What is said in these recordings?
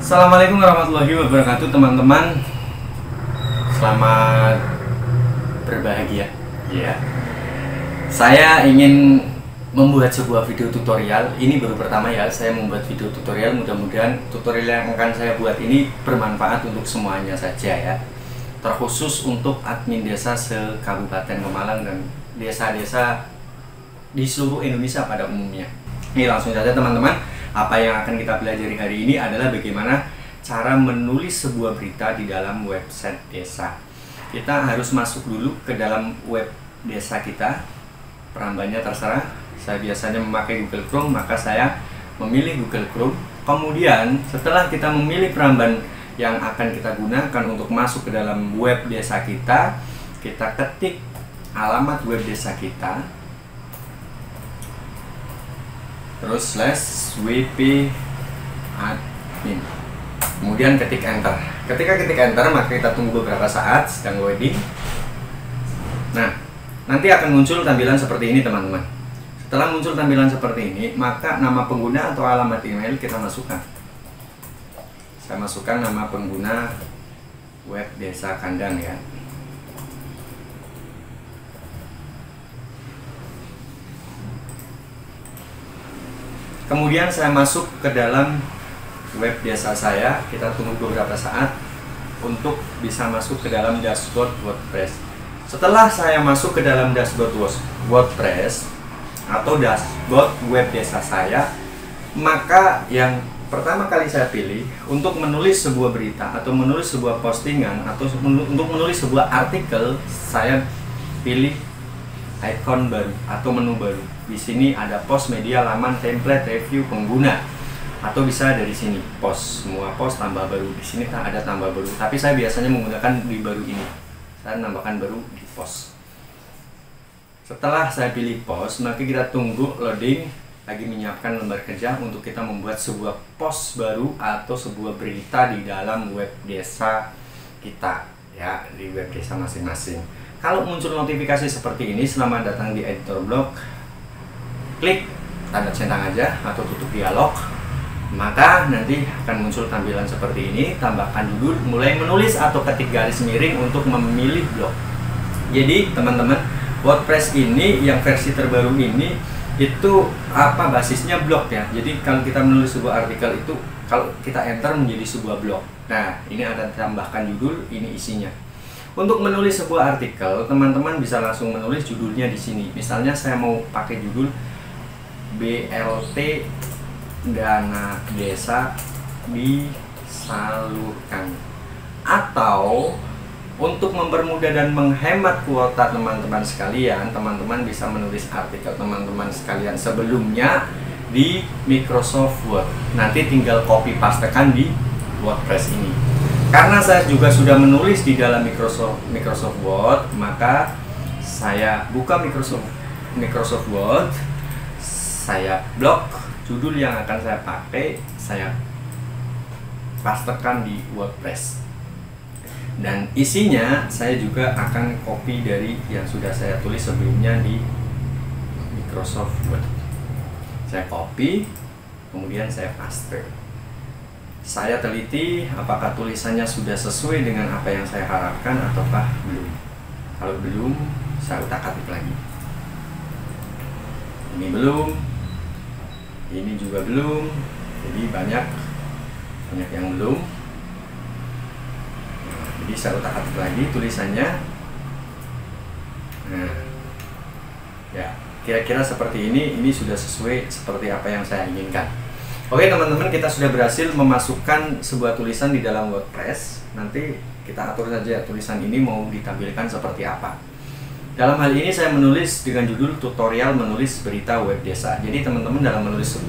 Assalamualaikum warahmatullahi wabarakatuh teman-teman. Selamat berbahagia. Ya. Saya ingin membuat sebuah video tutorial. Ini baru pertama ya saya membuat video tutorial. Mudah-mudahan tutorial yang akan saya buat ini bermanfaat untuk semuanya saja ya. Terkhusus untuk admin desa se-Kabupaten Pemalang dan desa-desa di seluruh Indonesia pada umumnya. Ini langsung saja teman-teman. Apa yang akan kita pelajari hari ini adalah bagaimana cara menulis sebuah berita di dalam website desa. Kita harus masuk dulu ke dalam web desa kita. Perambannya terserah. Saya biasanya memakai Google Chrome, maka saya memilih Google Chrome. Kemudian setelah kita memilih peramban yang akan kita gunakan untuk masuk ke dalam web desa kita, kita ketik alamat web desa kita, terus /wp admin, kemudian ketik enter. Ketika ketik enter, maka kita tunggu beberapa saat sedang loading. Nah, nanti akan muncul tampilan seperti ini teman-teman. Setelah muncul tampilan seperti ini, maka nama pengguna atau alamat email kita masukkan. Saya masukkan nama pengguna web desa kandang ya. Kemudian saya masuk ke dalam web desa saya. Kita tunggu beberapa saat untuk bisa masuk ke dalam dashboard WordPress. Setelah saya masuk ke dalam dashboard WordPress atau dashboard web desa saya, maka yang pertama kali saya pilih untuk menulis sebuah berita atau menulis sebuah postingan atau untuk menulis sebuah artikel, saya pilih icon baru atau menu baru. Di sini ada post, media, laman, template, review, pengguna, atau bisa dari sini post, semua post tambah baru. Di sini ada tambah baru, tapi saya biasanya menggunakan di baru ini. Saya nambahkan baru di post. Setelah saya pilih post, maka kita tunggu loading, lagi menyiapkan lembar kerja untuk kita membuat sebuah post baru atau sebuah berita di dalam web desa kita ya, di web desa masing-masing. Kalau muncul notifikasi seperti ini, selamat datang di editor blog, klik tanda centang aja atau tutup dialog, maka nanti akan muncul tampilan seperti ini. Tambahkan judul, mulai menulis atau ketik garis miring untuk memilih blog. Jadi teman-teman, WordPress ini yang versi terbaru ini itu basisnya blog ya. Jadi kalau kita menulis sebuah artikel itu, kalau kita enter menjadi sebuah blog. Nah, ini ada tambahkan judul, ini isinya. Untuk menulis sebuah artikel, teman-teman bisa langsung menulis judulnya di sini. Misalnya saya mau pakai judul BLT dana desa disalurkan. Atau untuk mempermudah dan menghemat kuota teman-teman sekalian, teman-teman bisa menulis artikel teman-teman sekalian sebelumnya di Microsoft Word. Nanti tinggal copy pastekan di WordPress ini. Karena saya juga sudah menulis di dalam Microsoft Word, maka saya buka Microsoft Word, saya blok judul yang akan saya pakai, saya pastekan di WordPress. Dan isinya saya juga akan copy dari yang sudah saya tulis sebelumnya di Microsoft Word. Saya copy, kemudian saya paste. Saya teliti apakah tulisannya sudah sesuai dengan apa yang saya harapkan ataukah belum. Kalau belum, saya utak-atik lagi. Ini belum, ini juga belum, jadi banyak yang belum. Nah, jadi saya utak-atik lagi tulisannya. Nah, ya kira-kira seperti ini sudah sesuai seperti apa yang saya inginkan. Oke teman-teman, kita sudah berhasil memasukkan sebuah tulisan di dalam WordPress. Nanti kita atur saja tulisan ini mau ditampilkan seperti apa. Dalam hal ini saya menulis dengan judul tutorial menulis berita web desa. Jadi teman-teman dalam menulis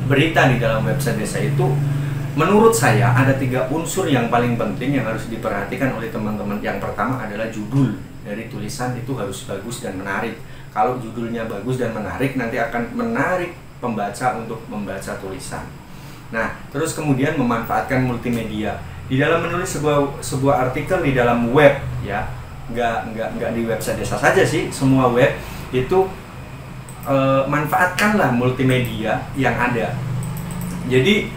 berita di dalam website desa itu, menurut saya ada 3 unsur yang paling penting yang harus diperhatikan oleh teman-teman. Yang pertama adalah judul dari tulisan itu harus bagus dan menarik. Kalau judulnya bagus dan menarik, nanti akan menarik pembaca untuk membaca tulisan. Nah, terus kemudian memanfaatkan multimedia di dalam menulis sebuah artikel di dalam web ya, nggak di website desa saja sih, semua web itu manfaatkanlah multimedia yang ada. Jadi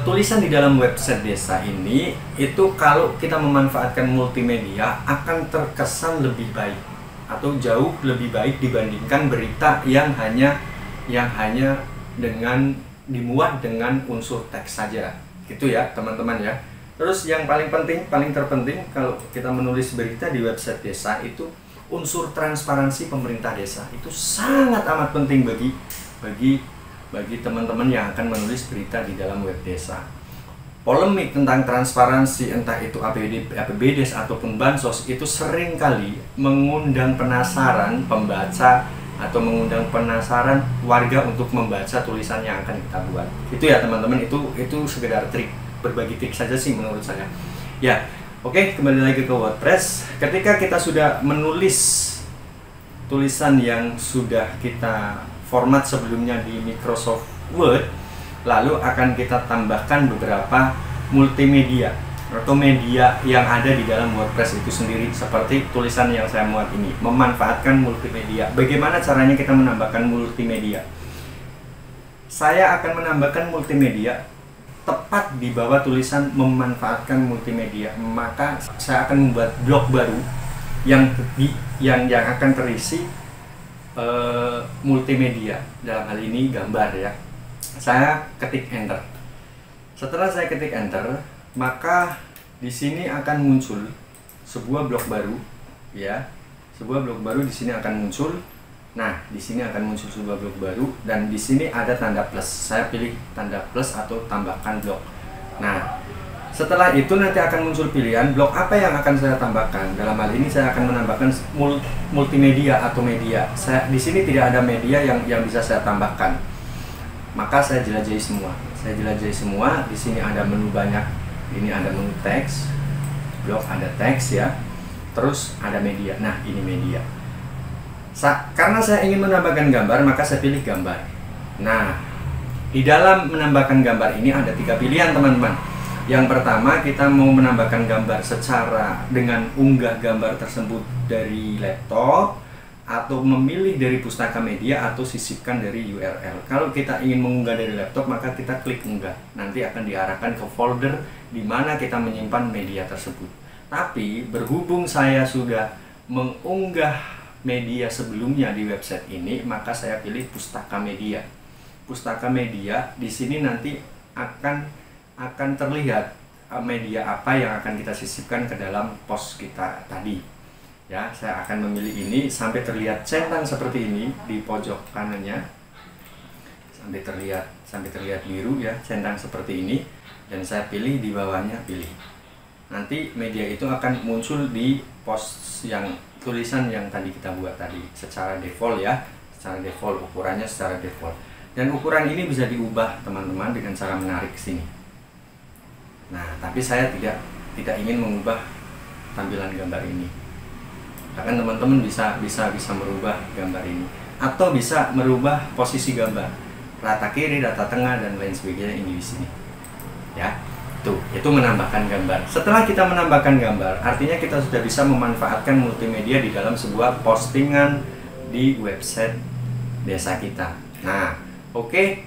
tulisan di dalam website desa ini itu kalau kita memanfaatkan multimedia akan terkesan lebih baik atau jauh lebih baik dibandingkan berita yang hanya dengan dimuat dengan unsur teks saja, gitu ya teman-teman ya. Terus yang paling penting, paling terpenting kalau kita menulis berita di website desa itu unsur transparansi pemerintah desa itu sangat amat penting bagi teman-teman yang akan menulis berita di dalam web desa. Polemik tentang transparansi entah itu APBDes ataupun bansos itu sering kali mengundang penasaran pembaca atau mengundang penasaran warga untuk membaca tulisan yang akan kita buat. Itu ya teman-teman, itu sekedar trik, berbagi trik saja sih menurut saya. Ya, oke, kembali lagi ke WordPress. Ketika kita sudah menulis tulisan yang sudah kita format sebelumnya di Microsoft Word, lalu akan kita tambahkan beberapa multimedia atau media yang ada di dalam WordPress itu sendiri, seperti tulisan yang saya muat ini, memanfaatkan multimedia. Bagaimana caranya kita menambahkan multimedia? Saya akan menambahkan multimedia tepat di bawah tulisan memanfaatkan multimedia, maka saya akan membuat blog baru yang akan terisi multimedia, dalam hal ini gambar ya. Saya ketik enter. Setelah saya ketik enter, maka di sini akan muncul sebuah blog baru ya. Sebuah blog baru di sini akan muncul. Nah, di sini akan muncul sebuah blog baru dan di sini ada tanda plus. Saya pilih tanda plus atau tambahkan blog. Nah, setelah itu nanti akan muncul pilihan blog apa yang akan saya tambahkan. Dalam hal ini saya akan menambahkan multimedia atau media. Di sini tidak ada media yang bisa saya tambahkan. Maka saya jelajahi semua. Di sini ada menu banyak. Ini ada menu teks, blog ada teks ya. Terus ada media. Nah, ini media. Karena saya ingin menambahkan gambar, maka saya pilih gambar. Nah, di dalam menambahkan gambar ini ada 3 pilihan teman-teman. Yang pertama, kita mau menambahkan gambar secara dengan unggah gambar tersebut dari laptop, atau memilih dari pustaka media, atau sisipkan dari URL. Kalau kita ingin mengunggah dari laptop, maka kita klik unggah. Nanti akan diarahkan ke folder di mana kita menyimpan media tersebut. Tapi berhubung saya sudah mengunggah media sebelumnya di website ini, maka saya pilih pustaka media. Pustaka media di sini nanti akan terlihat media apa yang akan kita sisipkan ke dalam post kita tadi. Ya, saya akan memilih ini sampai terlihat centang seperti ini di pojok kanannya. Sampai terlihat biru ya, centang seperti ini, dan saya pilih di bawahnya pilih. Nanti media itu akan muncul di post yang tulisan yang tadi kita buat tadi secara default ya, secara default ukurannya secara default. Dan ukuran ini bisa diubah teman-teman dengan cara menarik ke sini. Nah, tapi saya tidak ingin mengubah tampilan gambar ini. Bahkan teman-teman bisa merubah gambar ini, atau bisa merubah posisi gambar, rata kiri, rata tengah, dan lain sebagainya ini di sini. Ya, itu menambahkan gambar. Setelah kita menambahkan gambar, artinya kita sudah bisa memanfaatkan multimedia di dalam sebuah postingan di website desa kita. Nah, oke.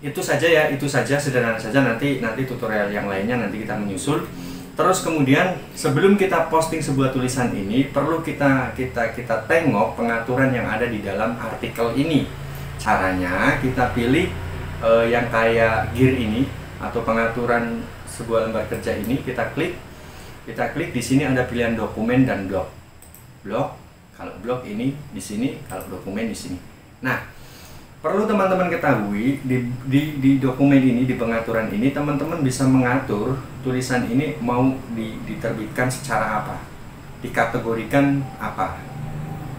Itu saja ya, itu saja, sederhana saja. Nanti tutorial yang lainnya nanti kita menyusul. Terus kemudian sebelum kita posting sebuah tulisan ini, perlu kita tengok pengaturan yang ada di dalam artikel ini. Caranya kita pilih yang kayak gear ini atau pengaturan sebuah lembar kerja ini, kita klik di sini ada pilihan dokumen dan blog. Kalau blog ini di sini, kalau dokumen di sini. Nah, perlu teman-teman ketahui di dokumen ini, di pengaturan ini, teman-teman bisa mengatur tulisan ini mau diterbitkan secara apa, dikategorikan apa.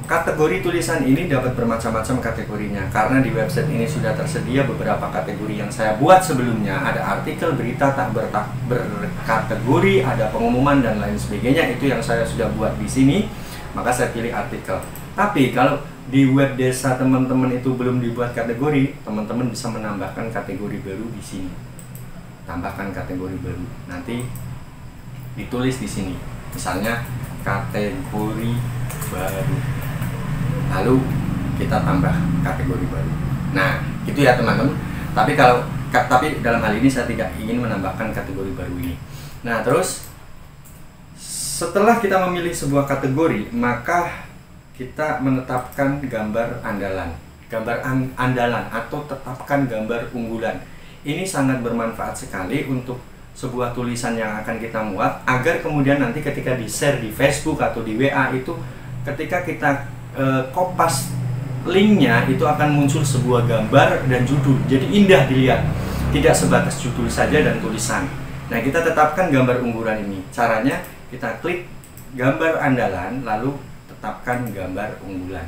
Kategori tulisan ini dapat bermacam-macam kategorinya, karena di website ini sudah tersedia beberapa kategori yang saya buat sebelumnya. Ada artikel, berita tak berkategori, ada pengumuman dan lain sebagainya. Itu yang saya sudah buat di sini, maka saya pilih artikel. Tapi kalau di web desa teman-teman itu belum dibuat kategori, teman-teman bisa menambahkan kategori baru di sini. Tambahkan kategori baru. Nanti ditulis di sini. Misalnya kategori baru. Lalu kita tambah kategori baru. Nah, itu ya teman-teman. Tapi kalau tapi dalam hal ini saya tidak ingin menambahkan kategori baru ini. Nah, terus setelah kita memilih sebuah kategori, maka kita menetapkan gambar andalan. Gambar andalan atau tetapkan gambar unggulan. Ini sangat bermanfaat sekali untuk sebuah tulisan yang akan kita muat, agar kemudian nanti ketika di-share di Facebook atau di WA itu, ketika kita kopas linknya, itu akan muncul sebuah gambar dan judul. Jadi indah dilihat, tidak sebatas judul saja dan tulisan. Nah, kita tetapkan gambar unggulan ini. Caranya kita klik gambar andalan, lalu tetapkan gambar unggulan.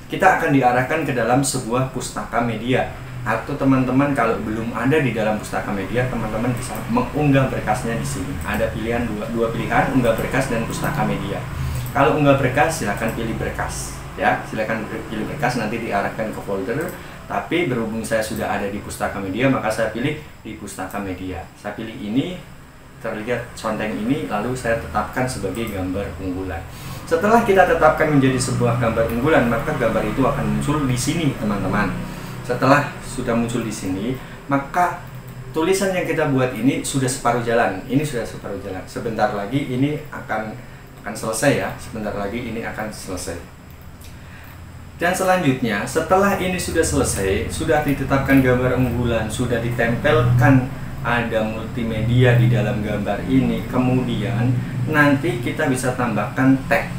Kita akan diarahkan ke dalam sebuah pustaka media, atau teman-teman kalau belum ada di dalam pustaka media, teman-teman bisa mengunggah berkasnya di sini. Ada pilihan dua pilihan, unggah berkas dan pustaka media. Kalau unggah berkas, silakan pilih berkas, ya, silakan pilih berkas, nanti diarahkan ke folder. Tapi berhubung saya sudah ada di pustaka media, maka saya pilih di pustaka media. Saya pilih ini, terlihat conteng ini, lalu saya tetapkan sebagai gambar unggulan. Setelah kita tetapkan menjadi sebuah gambar unggulan, maka gambar itu akan muncul di sini, teman-teman. Setelah sudah muncul di sini, maka tulisan yang kita buat ini sudah separuh jalan. Ini sudah separuh jalan. Sebentar lagi ini akan selesai, ya. Sebentar lagi ini akan selesai. Dan selanjutnya, setelah ini sudah selesai, sudah ditetapkan gambar unggulan, sudah ditempelkan ada multimedia di dalam gambar ini, kemudian nanti kita bisa tambahkan tag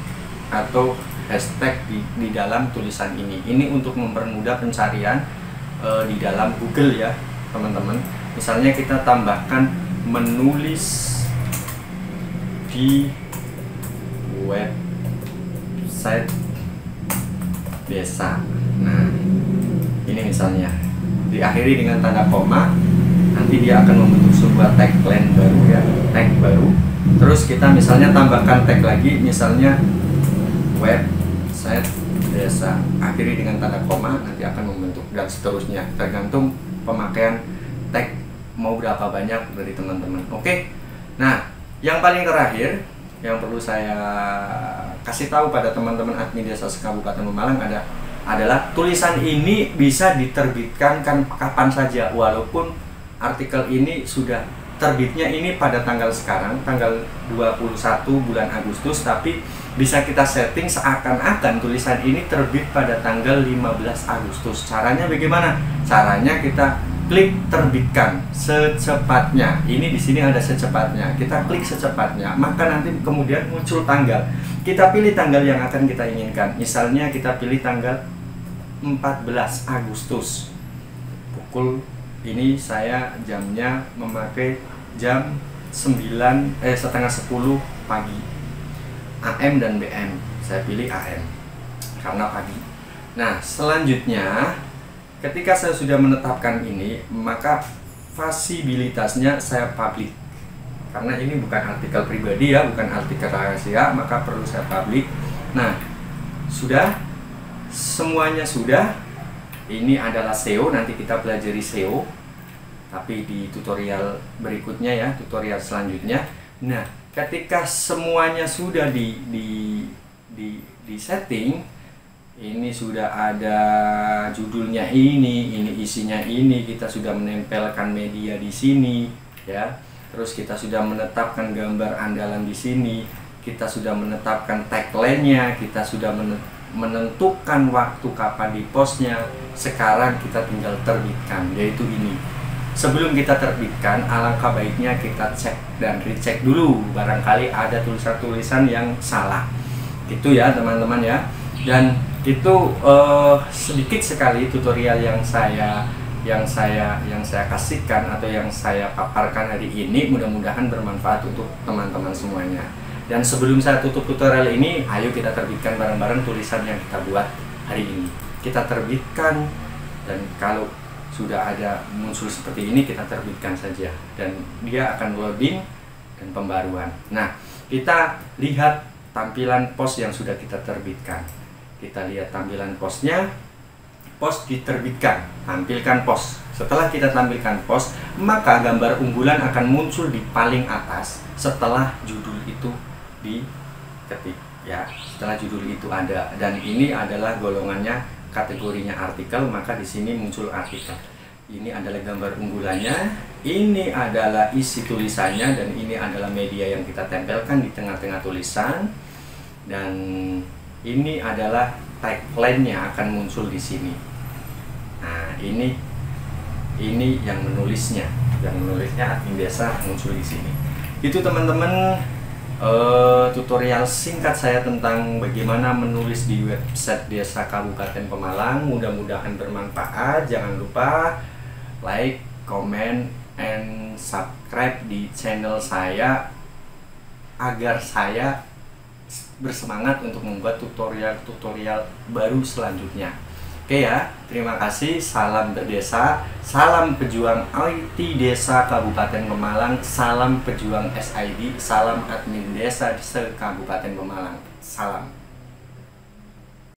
atau hashtag di dalam tulisan ini. Ini untuk mempermudah pencarian di dalam Google, ya, teman-teman. Misalnya kita tambahkan menulis di website desa. Nah, ini misalnya diakhiri dengan tanda koma, nanti dia akan membentuk sebuah tagline baru, ya, tag baru. Terus kita misalnya tambahkan tag lagi, misalnya website desa, akhiri dengan tanda koma, nanti akan membentuk, dan seterusnya, tergantung pemakaian tag mau berapa banyak dari teman-teman. Oke. Nah, yang paling terakhir yang perlu saya kasih tahu pada teman-teman admin desa Kabupaten Pemalang adalah tulisan ini bisa diterbitkan kapan saja, walaupun artikel ini sudah terbitnya ini pada tanggal sekarang, tanggal 21 bulan Agustus, tapi bisa kita setting seakan-akan tulisan ini terbit pada tanggal 15 Agustus. Caranya bagaimana? Caranya kita klik terbitkan secepatnya. Ini di sini ada secepatnya. Kita klik secepatnya, maka nanti kemudian muncul tanggal. Kita pilih tanggal yang akan kita inginkan. Misalnya kita pilih tanggal 14 Agustus. Pukul ini saya jamnya memakai jam setengah 10 pagi. AM dan BM. Saya pilih AM karena pagi. Nah, selanjutnya ketika saya sudah menetapkan ini, maka visibilitasnya saya publik. Karena ini bukan artikel pribadi, ya, bukan artikel rahasia, maka perlu saya publik. Nah, sudah, semuanya sudah. Ini adalah SEO, nanti kita pelajari SEO, tapi di tutorial berikutnya, ya, tutorial selanjutnya. Nah, ketika semuanya sudah di setting, ini sudah ada judulnya, ini isinya ini, kita sudah menempelkan media di sini, ya. Terus kita sudah menetapkan gambar andalan di sini, kita sudah menetapkan tagline-nya, kita sudah menentukan waktu kapan di postnya. Sekarang kita tinggal terbitkan, yaitu ini. Sebelum kita terbitkan, alangkah baiknya kita cek dan recheck dulu, barangkali ada tulisan-tulisan yang salah. Gitu, ya, teman-teman, ya. Dan itu sedikit sekali tutorial yang saya kasihkan atau yang saya paparkan hari ini. Mudah-mudahan bermanfaat untuk teman-teman semuanya. Dan sebelum saya tutup tutorial ini, ayo kita terbitkan bareng-bareng tulisan yang kita buat hari ini. Kita terbitkan, dan kalau sudah ada muncul seperti ini, kita terbitkan saja, dan dia akan loading dan pembaruan. Nah, kita lihat tampilan post yang sudah kita terbitkan. Kita lihat tampilan postnya. Post diterbitkan, tampilkan post. Setelah kita tampilkan post, maka gambar unggulan akan muncul di paling atas setelah judul itu diketik, ya. Setelah judul itu ada, dan ini adalah golongannya, kategorinya artikel, maka di sini muncul artikel. Ini adalah gambar unggulannya, ini adalah isi tulisannya, dan ini adalah media yang kita tempelkan di tengah-tengah tulisan. Dan ini adalah tagline-nya akan muncul di sini. Nah, ini yang menulisnya. Yang menulisnya admin desa muncul di sini. Itu teman-teman, tutorial singkat saya tentang bagaimana menulis di website Desa Kabupaten Pemalang. Mudah-mudahan bermanfaat. Jangan lupa like, comment, and subscribe di channel saya agar saya bersemangat untuk membuat tutorial-tutorial baru selanjutnya. Oke ya, terima kasih. Salam berdesa, salam pejuang IT Desa Kabupaten Pemalang, salam pejuang SID, salam admin desa se Kabupaten Pemalang. Salam.